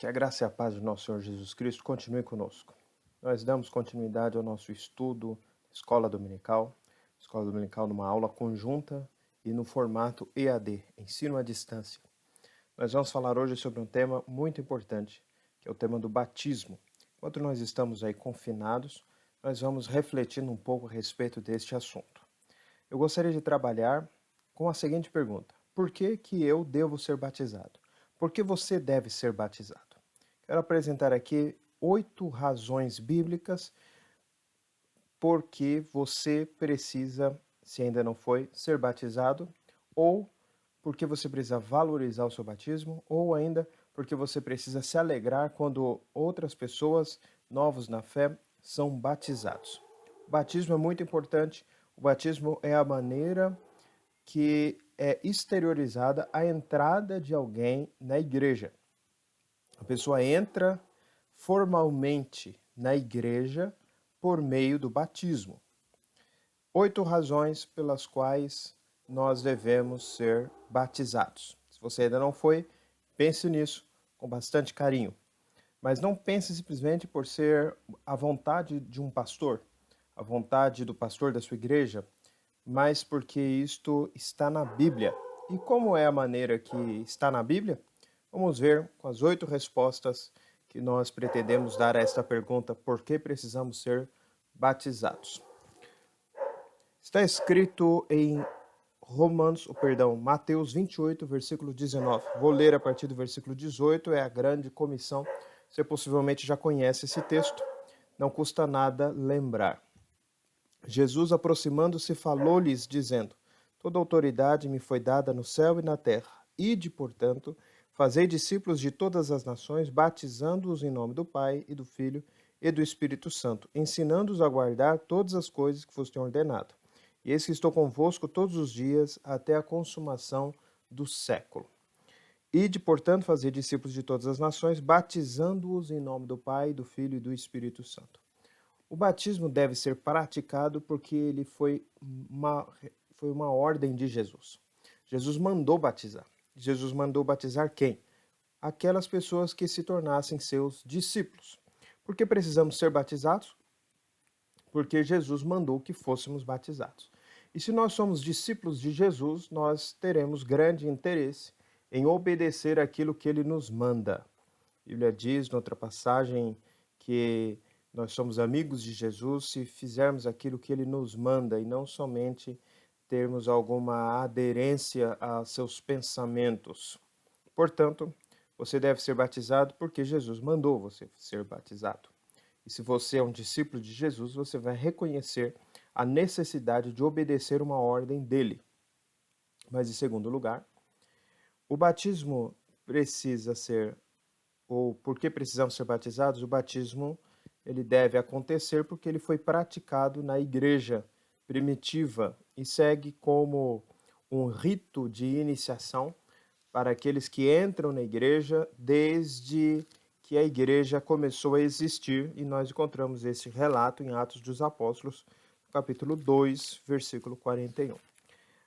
Que a graça e a paz do nosso Senhor Jesus Cristo continue conosco. Nós damos continuidade ao nosso estudo Escola Dominical numa aula conjunta e no formato EAD, Ensino à Distância. Nós vamos falar hoje sobre um tema muito importante, que é o tema do batismo. Enquanto nós estamos aí confinados, nós vamos refletindo um pouco a respeito deste assunto. Eu gostaria de trabalhar com a seguinte pergunta: por que que eu devo ser batizado? Por que você deve ser batizado? Quero apresentar aqui 8 razões bíblicas por que você precisa, se ainda não foi, ser batizado, ou porque você precisa valorizar o seu batismo, ou ainda porque você precisa se alegrar quando outras pessoas, novos na fé, são batizados. O batismo é muito importante. O batismo é a maneira que é exteriorizada a entrada de alguém na igreja. A pessoa entra formalmente na igreja por meio do batismo. 8 razões pelas quais nós devemos ser batizados. Se você ainda não foi, pense nisso com bastante carinho. Mas não pense simplesmente por ser a vontade de um pastor, a vontade do pastor da sua igreja, mas porque isto está na Bíblia. E como é a maneira que está na Bíblia? Vamos ver com as 8 respostas que nós pretendemos dar a esta pergunta: por que precisamos ser batizados? Está escrito em Mateus 28, versículo 19. Vou ler a partir do versículo 18, é a grande comissão. Você possivelmente já conhece esse texto, não custa nada lembrar. Jesus, aproximando-se, falou-lhes, dizendo: toda autoridade me foi dada no céu e na terra. Ide, portanto, fazei discípulos de todas as nações, batizando-os em nome do Pai e do Filho e do Espírito Santo, ensinando-os a guardar todas as coisas que vos tenho ordenado. E eis que estou convosco todos os dias, até a consumação do século. Ide, portanto, fazer discípulos de todas as nações, batizando-os em nome do Pai, do Filho e do Espírito Santo. O batismo deve ser praticado porque ele foi uma ordem de Jesus. Jesus mandou batizar. Jesus mandou batizar quem? Aquelas pessoas que se tornassem seus discípulos. Por que precisamos ser batizados? Porque Jesus mandou que fôssemos batizados. E se nós somos discípulos de Jesus, nós teremos grande interesse em obedecer aquilo que ele nos manda. A Bíblia diz, noutra passagem, que nós somos amigos de Jesus se fizermos aquilo que ele nos manda e não somente termos alguma aderência a seus pensamentos. Portanto, você deve ser batizado porque Jesus mandou você ser batizado. E se você é um discípulo de Jesus, você vai reconhecer a necessidade de obedecer uma ordem dele. Mas, em segundo lugar, o batismo precisa ser, ou por que precisamos ser batizados? O batismo ele deve acontecer porque ele foi praticado na igreja primitiva e segue como um rito de iniciação para aqueles que entram na igreja desde que a igreja começou a existir, e nós encontramos esse relato em Atos dos Apóstolos, capítulo 2, versículo 41.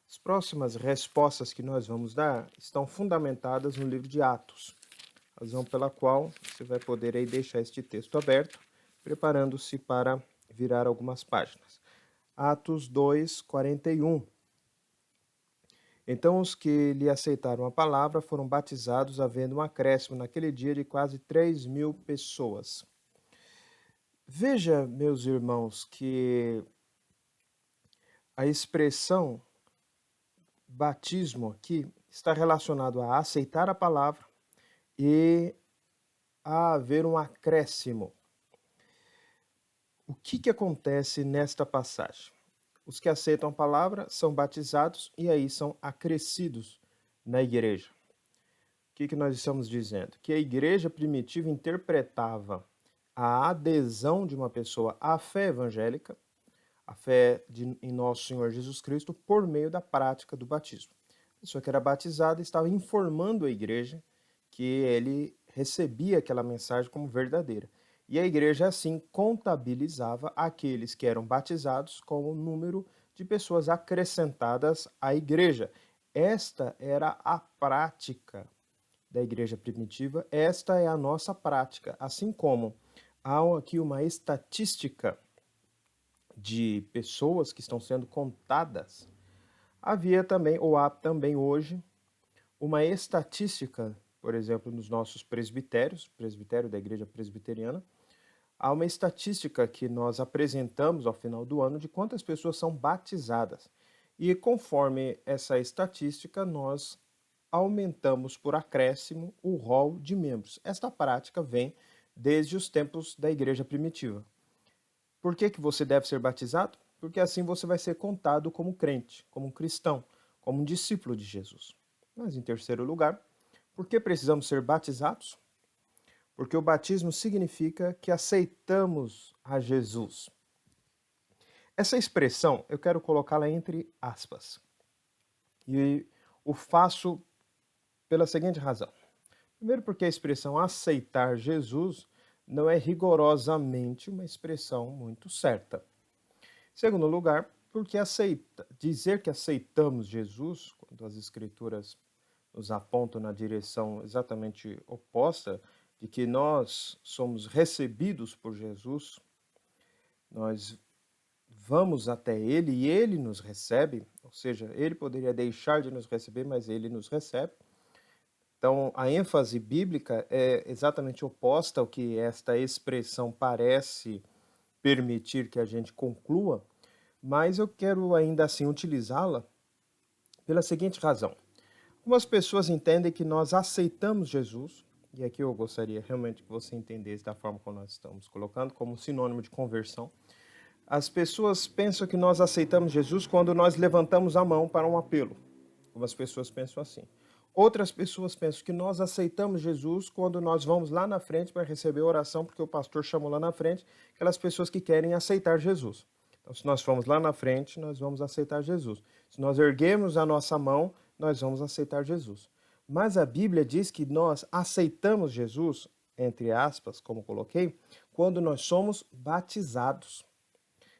As próximas respostas que nós vamos dar estão fundamentadas no livro de Atos, razão pela qual você vai poder aí deixar este texto aberto, preparando-se para virar algumas páginas. Atos 2, 41. Então os que lhe aceitaram a palavra foram batizados, havendo um acréscimo naquele dia de quase 3.000 pessoas. Veja, meus irmãos, que a expressão batismo aqui está relacionado a aceitar a palavra e a haver um acréscimo. O que acontece nesta passagem? Os que aceitam a palavra são batizados e aí são acrescidos na igreja. O que nós estamos dizendo? Que a igreja primitiva interpretava a adesão de uma pessoa à fé evangélica, a fé em nosso Senhor Jesus Cristo, por meio da prática do batismo. A pessoa que era batizada estava informando a igreja que ele recebia aquela mensagem como verdadeira. E a igreja, assim, contabilizava aqueles que eram batizados como o número de pessoas acrescentadas à igreja. Esta era a prática da igreja primitiva, esta é a nossa prática. Assim como há aqui uma estatística de pessoas que estão sendo contadas, havia também, ou há também hoje, uma estatística, por exemplo, nos nossos presbitérios, presbitério da igreja presbiteriana, há uma estatística que nós apresentamos ao final do ano de quantas pessoas são batizadas. E conforme essa estatística, nós aumentamos por acréscimo o rol de membros. Esta prática vem desde os tempos da igreja primitiva. Por que você deve ser batizado? Porque assim você vai ser contado como crente, como um cristão, como um discípulo de Jesus. Mas em terceiro lugar, por que precisamos ser batizados? Porque o batismo significa que aceitamos a Jesus. Essa expressão eu quero colocá-la entre aspas. E o faço pela seguinte razão. Primeiro, porque a expressão aceitar Jesus não é rigorosamente uma expressão muito certa. Segundo lugar, porque dizer que aceitamos Jesus, quando as Escrituras nos apontam na direção exatamente oposta, de que nós somos recebidos por Jesus, nós vamos até Ele e Ele nos recebe, ou seja, Ele poderia deixar de nos receber, mas Ele nos recebe. Então, a ênfase bíblica é exatamente oposta ao que esta expressão parece permitir que a gente conclua, mas eu quero ainda assim utilizá-la pela seguinte razão. Algumas pessoas entendem que nós aceitamos Jesus, e aqui eu gostaria realmente que você entendesse da forma como nós estamos colocando, como sinônimo de conversão. As pessoas pensam que nós aceitamos Jesus quando nós levantamos a mão para um apelo. Algumas pessoas pensam assim. Outras pessoas pensam que nós aceitamos Jesus quando nós vamos lá na frente para receber a oração, porque o pastor chamou lá na frente, aquelas pessoas que querem aceitar Jesus. Então, se nós formos lá na frente, nós vamos aceitar Jesus. Se nós erguermos a nossa mão, nós vamos aceitar Jesus. Mas a Bíblia diz que nós aceitamos Jesus, entre aspas, como coloquei, quando nós somos batizados.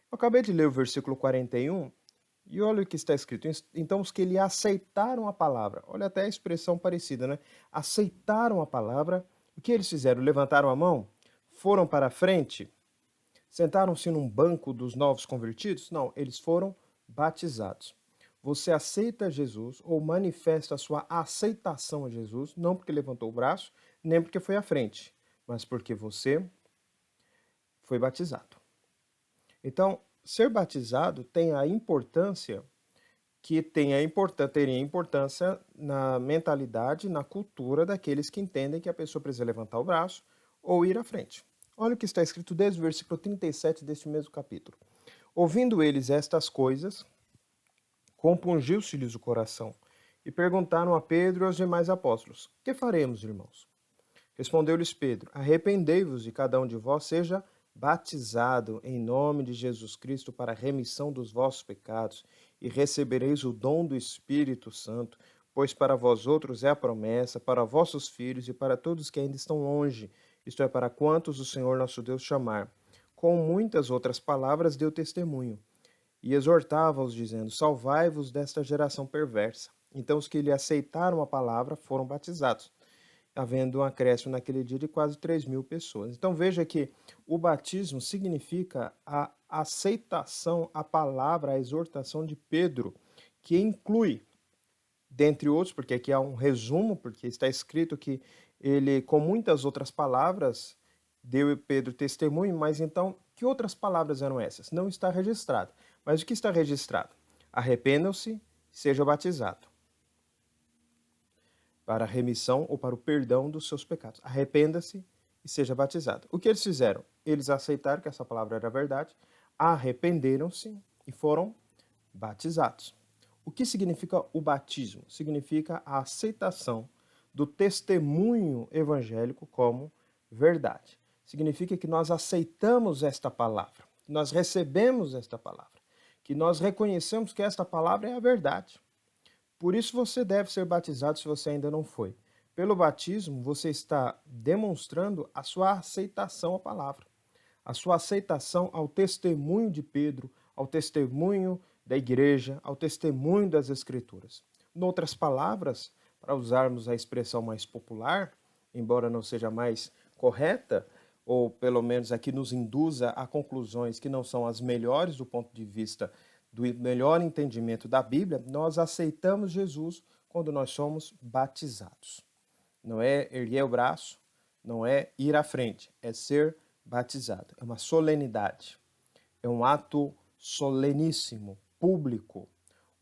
Eu acabei de ler o versículo 41 e olha o que está escrito. Então, os que lhe aceitaram a palavra, olha até a expressão parecida, né? Aceitaram a palavra, o que eles fizeram? Levantaram a mão? Foram para a frente? Sentaram-se num banco dos novos convertidos? Não, eles foram batizados. Você aceita Jesus ou manifesta a sua aceitação a Jesus, não porque levantou o braço, nem porque foi à frente, mas porque você foi batizado. Então, ser batizado tem a importância que teria importância na mentalidade, na cultura daqueles que entendem que a pessoa precisa levantar o braço ou ir à frente. Olha o que está escrito desde o versículo 37 deste mesmo capítulo. Ouvindo eles estas coisas, compungiu-se-lhes o coração e perguntaram a Pedro e aos demais apóstolos: Que faremos, irmãos? Respondeu-lhes Pedro: Arrependei-vos e cada um de vós seja batizado em nome de Jesus Cristo para a remissão dos vossos pecados, e recebereis o dom do Espírito Santo, pois para vós outros é a promessa, para vossos filhos e para todos que ainda estão longe, isto é, para quantos o Senhor nosso Deus chamar. Com muitas outras palavras deu testemunho, e exortava-os, dizendo: Salvai-vos desta geração perversa. Então os que lhe aceitaram a palavra foram batizados, havendo um acréscimo naquele dia de quase 3.000 pessoas. Então veja que o batismo significa a aceitação, a palavra, a exortação de Pedro, que inclui, dentre outros, porque aqui há um resumo, porque está escrito que ele, com muitas outras palavras, deu Pedro testemunho, mas então, que outras palavras eram essas? Não está registrado. Mas o que está registrado? Arrependam-se, seja batizado para a remissão ou para o perdão dos seus pecados. Arrependa-se e seja batizado. O que eles fizeram? Eles aceitaram que essa palavra era verdade, arrependeram-se e foram batizados. O que significa o batismo? Significa a aceitação do testemunho evangélico como verdade. Significa que nós aceitamos esta palavra, que nós recebemos esta palavra, que nós reconhecemos que esta palavra é a verdade. Por isso você deve ser batizado se você ainda não foi. Pelo batismo, você está demonstrando a sua aceitação à palavra, a sua aceitação ao testemunho de Pedro, ao testemunho da igreja, ao testemunho das Escrituras. Em outras palavras, para usarmos a expressão mais popular, embora não seja mais correta, ou pelo menos aqui nos induza a conclusões que não são as melhores do ponto de vista do melhor entendimento da Bíblia, nós aceitamos Jesus quando nós somos batizados. Não é erguer o braço, não é ir à frente, é ser batizado. É uma solenidade, é um ato soleníssimo, público,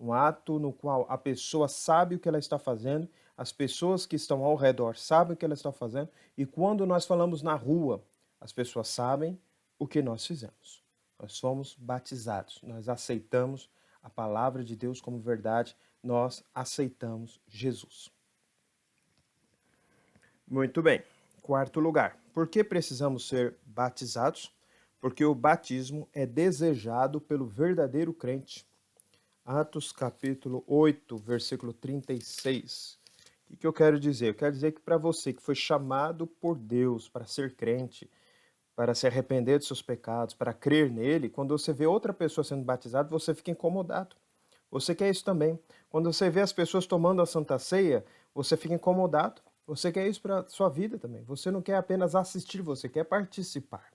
um ato no qual a pessoa sabe o que ela está fazendo, as pessoas que estão ao redor sabem o que ela está fazendo, e quando nós falamos na rua, as pessoas sabem o que nós fizemos. Nós somos batizados, nós aceitamos a palavra de Deus como verdade, nós aceitamos Jesus. Muito bem. Quarto lugar. Por que precisamos ser batizados? Porque o batismo é desejado pelo verdadeiro crente. Atos capítulo 8, versículo 36. O que eu quero dizer? Eu quero dizer que para você que foi chamado por Deus para ser crente, para se arrepender dos seus pecados, para crer nele, quando você vê outra pessoa sendo batizada, você fica incomodado. Você quer isso também. Quando você vê as pessoas tomando a Santa Ceia, você fica incomodado. Você quer isso para a sua vida também. Você não quer apenas assistir, você quer participar.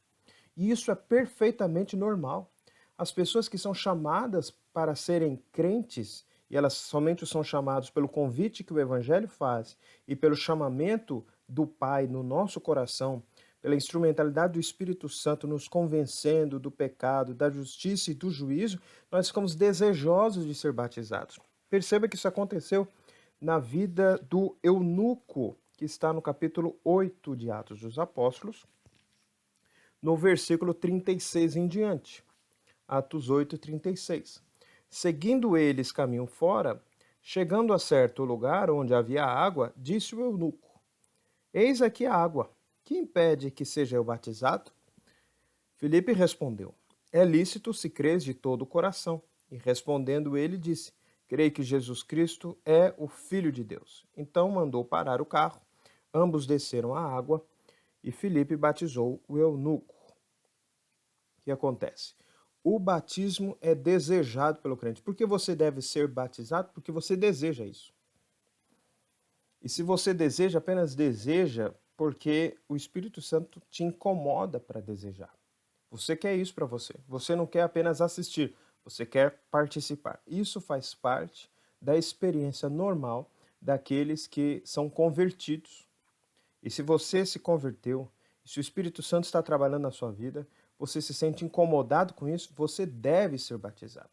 E isso é perfeitamente normal. As pessoas que são chamadas para serem crentes, e elas somente são chamadas pelo convite que o Evangelho faz e pelo chamamento do Pai no nosso coração, pela instrumentalidade do Espírito Santo nos convencendo do pecado, da justiça e do juízo, nós ficamos desejosos de ser batizados. Perceba que isso aconteceu na vida do eunuco, que está no capítulo 8 de Atos dos Apóstolos, no versículo 36 em diante. Atos 8, 36. Seguindo eles caminho fora, chegando a certo lugar onde havia água, disse o eunuco: Eis aqui a água, que impede que seja eu batizado? Filipe respondeu: É lícito se crês de todo o coração. E respondendo ele, disse: Creio que Jesus Cristo é o Filho de Deus. Então mandou parar o carro, ambos desceram à água e Filipe batizou o eunuco. O que acontece? O batismo é desejado pelo crente. Por que você deve ser batizado? Porque você deseja isso. E se você deseja, apenas deseja porque o Espírito Santo te incomoda para desejar. Você quer isso para você. Você não quer apenas assistir, você quer participar. Isso faz parte da experiência normal daqueles que são convertidos. E se você se converteu, se o Espírito Santo está trabalhando na sua vida, você se sente incomodado com isso, você deve ser batizado.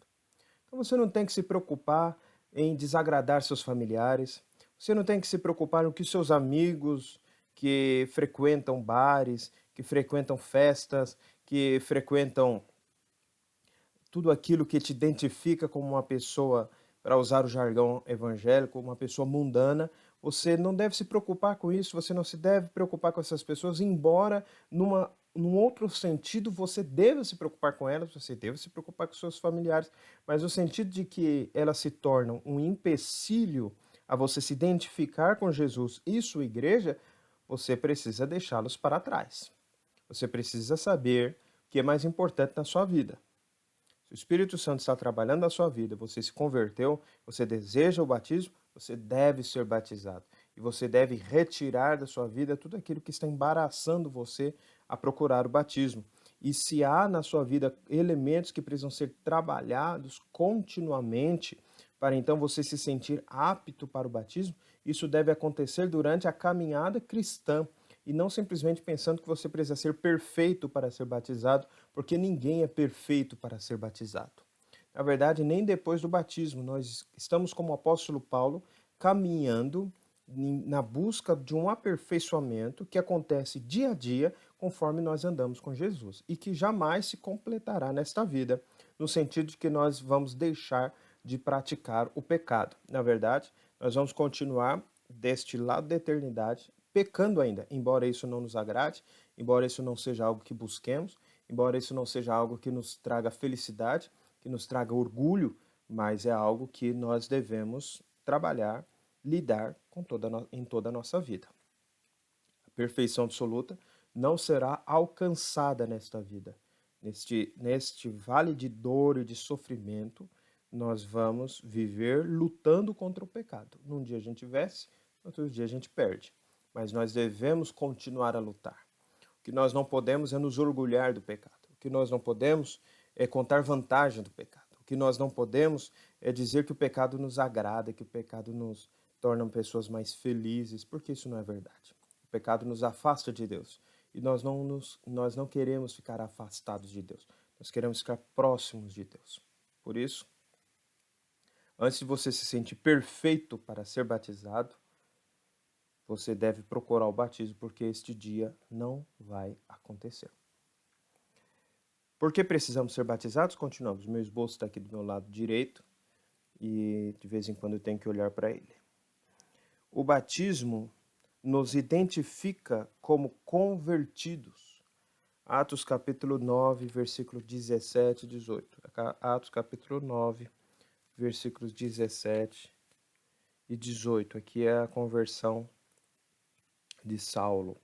Então você não tem que se preocupar em desagradar seus familiares, você não tem que se preocupar no que seus amigos que frequentam bares, que frequentam festas, que frequentam tudo aquilo que te identifica como uma pessoa, para usar o jargão evangélico, uma pessoa mundana, você não deve se preocupar com isso, você não se deve preocupar com essas pessoas, embora num outro sentido você deva se preocupar com elas, você deve se preocupar com seus familiares, mas no sentido de que elas se tornam um empecilho a você se identificar com Jesus e sua igreja, você precisa deixá-los para trás. Você precisa saber o que é mais importante na sua vida. Se o Espírito Santo está trabalhando na sua vida, você se converteu, você deseja o batismo, você deve ser batizado. E você deve retirar da sua vida tudo aquilo que está embaraçando você a procurar o batismo. E se há na sua vida elementos que precisam ser trabalhados continuamente, para então você se sentir apto para o batismo, isso deve acontecer durante a caminhada cristã e não simplesmente pensando que você precisa ser perfeito para ser batizado, porque ninguém é perfeito para ser batizado. Na verdade, nem depois do batismo, nós estamos como o apóstolo Paulo caminhando na busca de um aperfeiçoamento que acontece dia a dia conforme nós andamos com Jesus e que jamais se completará nesta vida, no sentido de que nós vamos deixar de praticar o pecado. Na verdade, nós vamos continuar deste lado da eternidade pecando ainda, embora isso não nos agrade, embora isso não seja algo que busquemos, embora isso não seja algo que nos traga felicidade, que nos traga orgulho, mas é algo que nós devemos trabalhar, lidar em toda a nossa vida. A perfeição absoluta não será alcançada nesta vida. Neste vale de dor e de sofrimento, nós vamos viver lutando contra o pecado. Num dia a gente vence, outro dia a gente perde. Mas nós devemos continuar a lutar. O que nós não podemos é nos orgulhar do pecado. O que nós não podemos é contar vantagem do pecado. O que nós não podemos é dizer que o pecado nos agrada, que o pecado nos torna pessoas mais felizes, porque isso não é verdade. O pecado nos afasta de Deus. E nós não queremos ficar afastados de Deus. Nós queremos ficar próximos de Deus. Por isso, antes de você se sentir perfeito para ser batizado, você deve procurar o batismo, porque este dia não vai acontecer. Por que precisamos ser batizados? Continuamos. Meu esboço está aqui do meu lado direito e de vez em quando eu tenho que olhar para ele. O batismo nos identifica como convertidos. Atos capítulo 9, versículo 17 e 18. Atos capítulo 9, versículos 17 e 18. Aqui é a conversão de Saulo.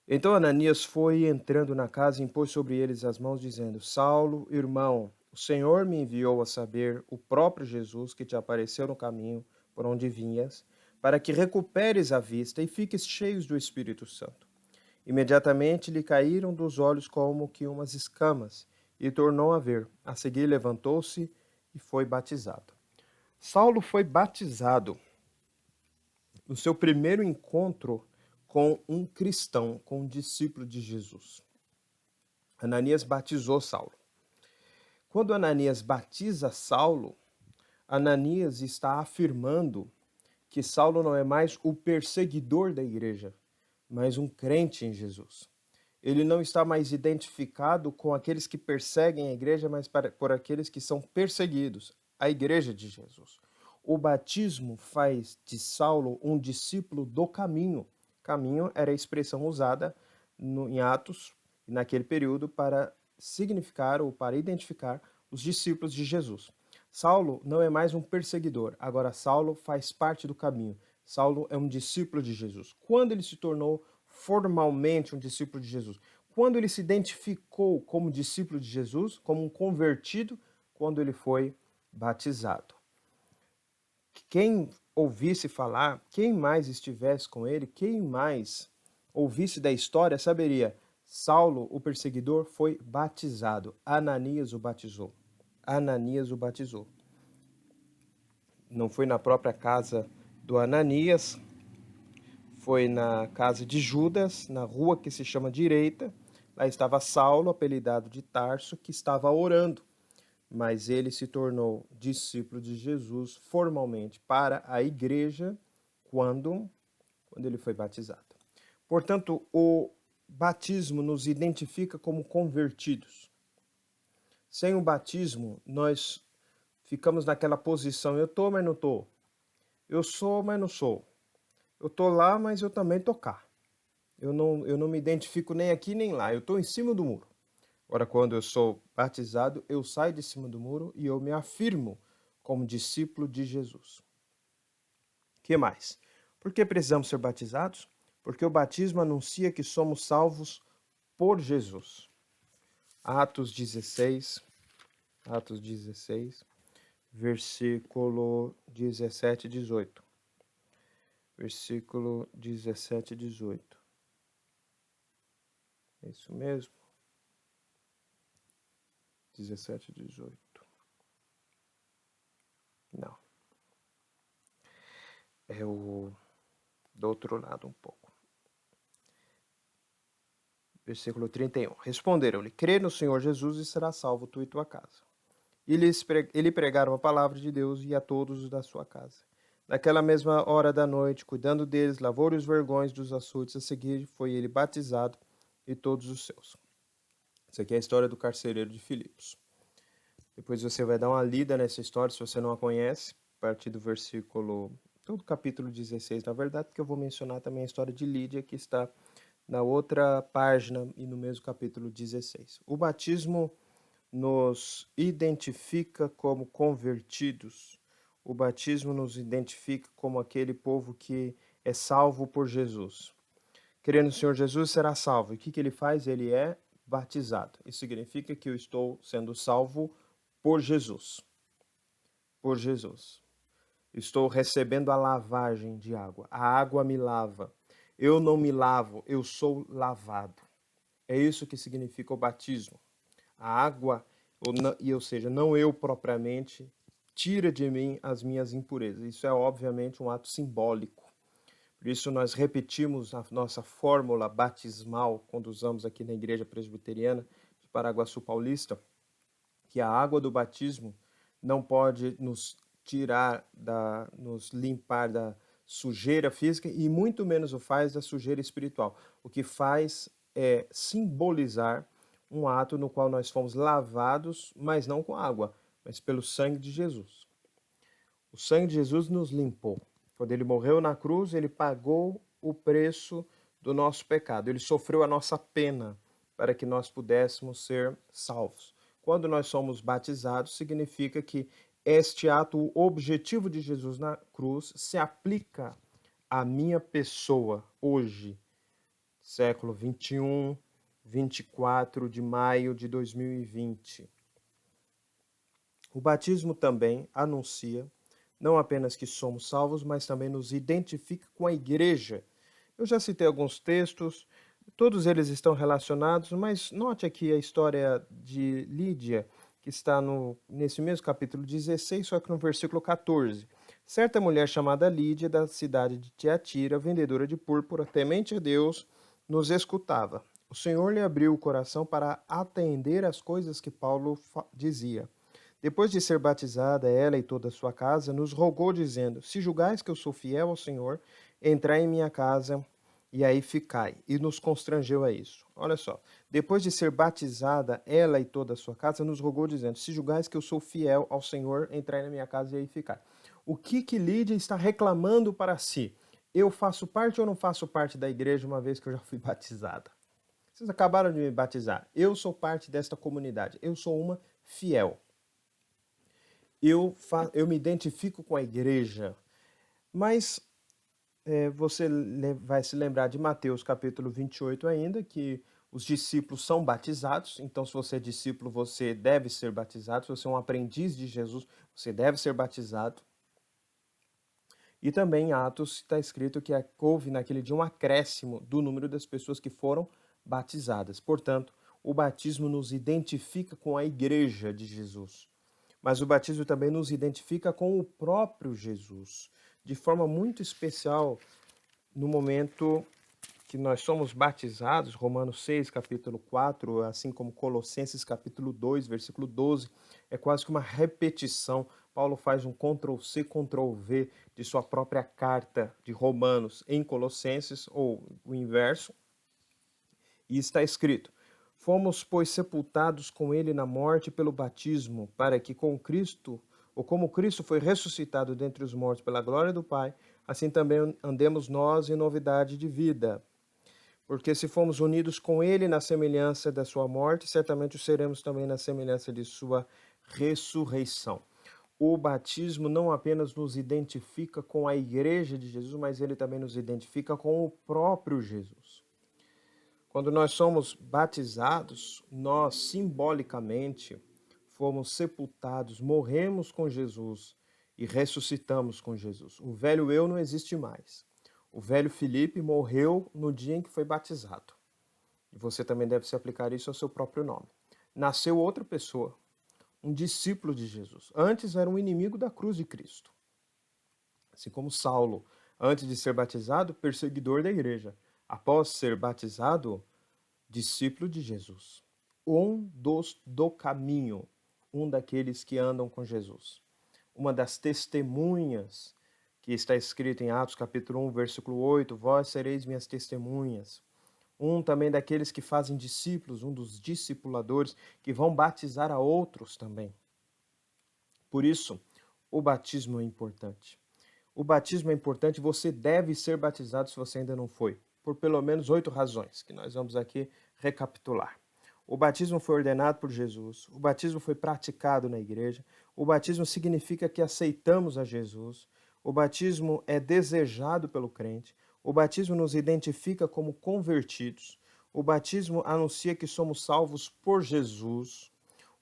Então Ananias foi entrando na casa e impôs sobre eles as mãos, dizendo: Saulo, irmão, o Senhor me enviou a saber, o próprio Jesus que te apareceu no caminho por onde vinhas, para que recuperes a vista e fiques cheios do Espírito Santo. Imediatamente lhe caíram dos olhos como que umas escamas, e tornou a ver. A seguir levantou-se e foi batizado. Saulo foi batizado no seu primeiro encontro com um cristão, com um discípulo de Jesus. Ananias batizou Saulo. Quando Ananias batiza Saulo, Ananias está afirmando que Saulo não é mais o perseguidor da igreja, mas um crente em Jesus. Ele não está mais identificado com aqueles que perseguem a igreja, mas por aqueles que são perseguidos, a igreja de Jesus. O batismo faz de Saulo um discípulo do caminho. Caminho era a expressão usada em Atos, naquele período, para significar ou para identificar os discípulos de Jesus. Saulo não é mais um perseguidor, agora Saulo faz parte do caminho. Saulo é um discípulo de Jesus. Quando ele se tornou formalmente um discípulo de Jesus? Quando ele se identificou como discípulo de Jesus, como um convertido, quando ele foi batizado. Quem ouvisse falar, quem mais estivesse com ele, quem mais ouvisse da história, saberia: Saulo, o perseguidor, foi batizado. Ananias o batizou. Ananias o batizou. Não foi na própria casa do Ananias, foi na casa de Judas, na rua que se chama Direita. Lá estava Saulo, apelidado de Tarso, que estava orando. Mas ele se tornou discípulo de Jesus formalmente para a igreja quando ele foi batizado. Portanto, o batismo nos identifica como convertidos. Sem o batismo, nós ficamos naquela posição: eu estou, mas não estou. Eu sou, mas não sou. Eu estou lá, mas eu também estou cá. Eu não me identifico nem aqui nem lá. Eu estou em cima do muro. Ora, quando eu sou batizado, eu saio de cima do muro e eu me afirmo como discípulo de Jesus. O que mais? Por que precisamos ser batizados? Porque o batismo anuncia que somos salvos por Jesus. Atos 16, versículo 17 e 18. Versículo 17 e 18. É isso mesmo? 17 e 18. Não. É o do outro lado um pouco. Versículo 31. Responderam-lhe: crê no Senhor Jesus e será salvo tu e tua casa. E ele pregaram a palavra de Deus e a todos os da sua casa. Naquela mesma hora da noite, cuidando deles, lavou os vergões dos açudes. A seguir, foi ele batizado e todos os seus. Isso aqui é a história do carcereiro de Filipos. Depois você vai dar uma lida nessa história, se você não a conhece, a partir do versículo, todo o capítulo 16, na verdade, porque eu vou mencionar também a história de Lídia, que está na outra página e no mesmo capítulo 16. O batismo nos identifica como convertidos. O batismo nos identifica como aquele povo que é salvo por Jesus. Crendo no Senhor Jesus, será salvo. E o que ele faz? Ele é batizado. Isso significa que eu estou sendo salvo por Jesus. Por Jesus. Estou recebendo a lavagem de água. A água me lava. Eu não me lavo, eu sou lavado. É isso que significa o batismo. A água, ou seja, não eu propriamente, tira de mim as minhas impurezas. Isso é obviamente um ato simbólico. Por isso nós repetimos a nossa fórmula batismal quando usamos aqui na Igreja Presbiteriana de Paraguaçu Paulista, que a água do batismo não pode nos nos limpar da sujeira física e muito menos o faz da sujeira espiritual. O que faz é simbolizar um ato no qual nós fomos lavados, mas não com água, mas pelo sangue de Jesus. O sangue de Jesus nos limpou. Quando ele morreu na cruz, ele pagou o preço do nosso pecado. Ele sofreu a nossa pena para que nós pudéssemos ser salvos. Quando nós somos batizados, significa que este ato, o objetivo de Jesus na cruz, se aplica à minha pessoa hoje, século 21, 24 de maio de 2020. O batismo também anuncia não apenas que somos salvos, mas também nos identifica com a igreja. Eu já citei alguns textos, todos eles estão relacionados, mas note aqui a história de Lídia, que está nesse mesmo capítulo 16, só que no versículo 14. Certa mulher chamada Lídia, da cidade de Tiatira, vendedora de púrpura, temente a Deus, nos escutava. O Senhor lhe abriu o coração para atender às coisas que Paulo dizia. Depois de ser batizada, ela e toda a sua casa, nos rogou, dizendo: Se julgais que eu sou fiel ao Senhor, entrai em minha casa e aí ficai. E nos constrangeu a isso. Olha só, depois de ser batizada, ela e toda a sua casa, nos rogou, dizendo: Se julgais que eu sou fiel ao Senhor, entrai na minha casa e aí ficai. O que Lídia está reclamando para si? Eu faço parte ou não faço parte da igreja, uma vez que eu já fui batizada? Vocês acabaram de me batizar. Eu sou parte desta comunidade. Eu sou uma fiel. Eu me identifico com a igreja, mas você vai se lembrar de Mateus capítulo 28 ainda, que os discípulos são batizados, então se você é discípulo, você deve ser batizado, se você é um aprendiz de Jesus, você deve ser batizado. E também em Atos está escrito que houve naquele dia um acréscimo do número das pessoas que foram batizadas. Portanto, o batismo nos identifica com a igreja de Jesus. Mas o batismo também nos identifica com o próprio Jesus, de forma muito especial no momento que nós somos batizados, Romanos 6, capítulo 4, assim como Colossenses, capítulo 2, versículo 12, é quase que uma repetição. Paulo faz um Ctrl-C, Ctrl-V de sua própria carta de Romanos em Colossenses, ou o inverso, e está escrito: Fomos, pois, sepultados com ele na morte pelo batismo, para que com Cristo, ou como Cristo foi ressuscitado dentre os mortos pela glória do Pai, assim também andemos nós em novidade de vida. Porque se fomos unidos com ele na semelhança da sua morte, certamente o seremos também na semelhança de sua ressurreição. O batismo não apenas nos identifica com a igreja de Jesus, mas ele também nos identifica com o próprio Jesus. Quando nós somos batizados, nós simbolicamente fomos sepultados, morremos com Jesus e ressuscitamos com Jesus. O velho eu não existe mais. O velho Felipe morreu no dia em que foi batizado. E você também deve se aplicar isso ao seu próprio nome. Nasceu outra pessoa, um discípulo de Jesus. Antes era um inimigo da cruz de Cristo. Assim como Saulo, antes de ser batizado, perseguidor da igreja. Após ser batizado, discípulo de Jesus. Do caminho, um daqueles que andam com Jesus. Uma das testemunhas que está escrito em Atos capítulo 1, versículo 8, vós sereis minhas testemunhas. Um também daqueles que fazem discípulos, um dos discipuladores que vão batizar a outros também. Por isso, o batismo é importante. O batismo é importante, você deve ser batizado se você ainda não foi, por pelo menos 8 razões, que nós vamos aqui recapitular. O batismo foi ordenado por Jesus, o batismo foi praticado na igreja, o batismo significa que aceitamos a Jesus, o batismo é desejado pelo crente, o batismo nos identifica como convertidos, o batismo anuncia que somos salvos por Jesus,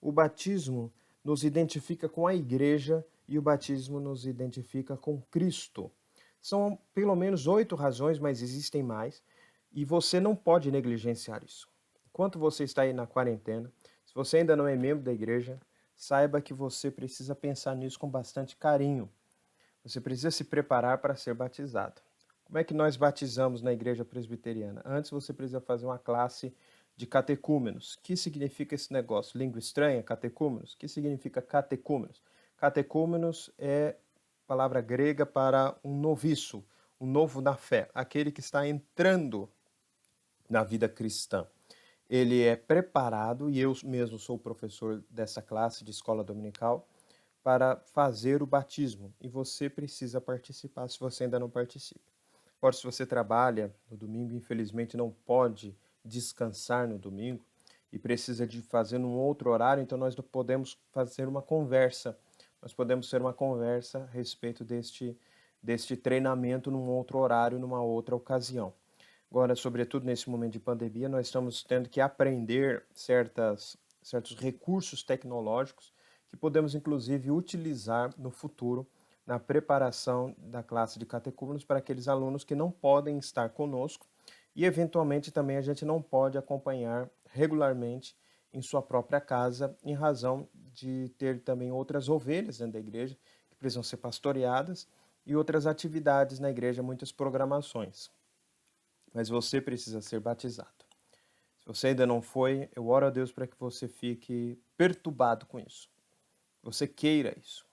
o batismo nos identifica com a igreja e o batismo nos identifica com Cristo. São pelo menos 8 razões, mas existem mais, e você não pode negligenciar isso. Enquanto você está aí na quarentena, se você ainda não é membro da igreja, saiba que você precisa pensar nisso com bastante carinho. Você precisa se preparar para ser batizado. Como é que nós batizamos na igreja presbiteriana? Antes você precisa fazer uma classe de catecúmenos. O que significa esse negócio? Língua estranha, catecúmenos? O que significa catecúmenos? Catecúmenos é palavra grega para um noviço, um novo na fé, aquele que está entrando na vida cristã. Ele é preparado, e eu mesmo sou professor dessa classe de escola dominical, para fazer o batismo. E você precisa participar se você ainda não participa. Agora, se você trabalha no domingo, infelizmente não pode descansar no domingo e precisa de fazer num outro horário, então nós não podemos fazer uma conversa. Nós podemos ter uma conversa a respeito deste treinamento num outro horário, numa outra ocasião. Agora, sobretudo nesse momento de pandemia, nós estamos tendo que aprender certos recursos tecnológicos que podemos, inclusive, utilizar no futuro na preparação da classe de catecúmenos para aqueles alunos que não podem estar conosco e, eventualmente, também a gente não pode acompanhar regularmente em sua própria casa, em razão de ter também outras ovelhas dentro da igreja que precisam ser pastoreadas e outras atividades na igreja, muitas programações. Mas você precisa ser batizado. Se você ainda não foi, eu oro a Deus para que você fique perturbado com isso. Você queira isso.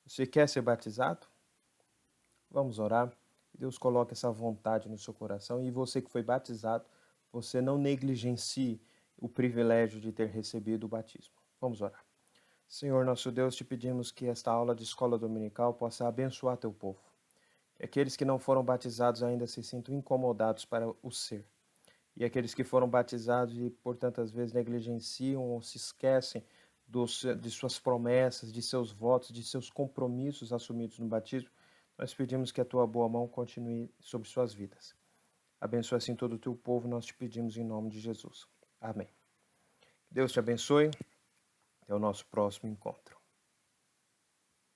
Você quer ser batizado? Vamos orar. Deus coloque essa vontade no seu coração, e você que foi batizado, você não negligencie o privilégio de ter recebido o batismo. Vamos orar. Senhor nosso Deus, te pedimos que esta aula de escola dominical possa abençoar teu povo. Que aqueles que não foram batizados ainda se sintam incomodados para o ser. E aqueles que foram batizados e por tantas vezes negligenciam ou se esquecem de suas promessas, de seus votos, de seus compromissos assumidos no batismo, nós pedimos que a tua boa mão continue sobre suas vidas. Abençoa assim todo o teu povo, nós te pedimos em nome de Jesus. Amém. Deus te abençoe. Até o nosso próximo encontro.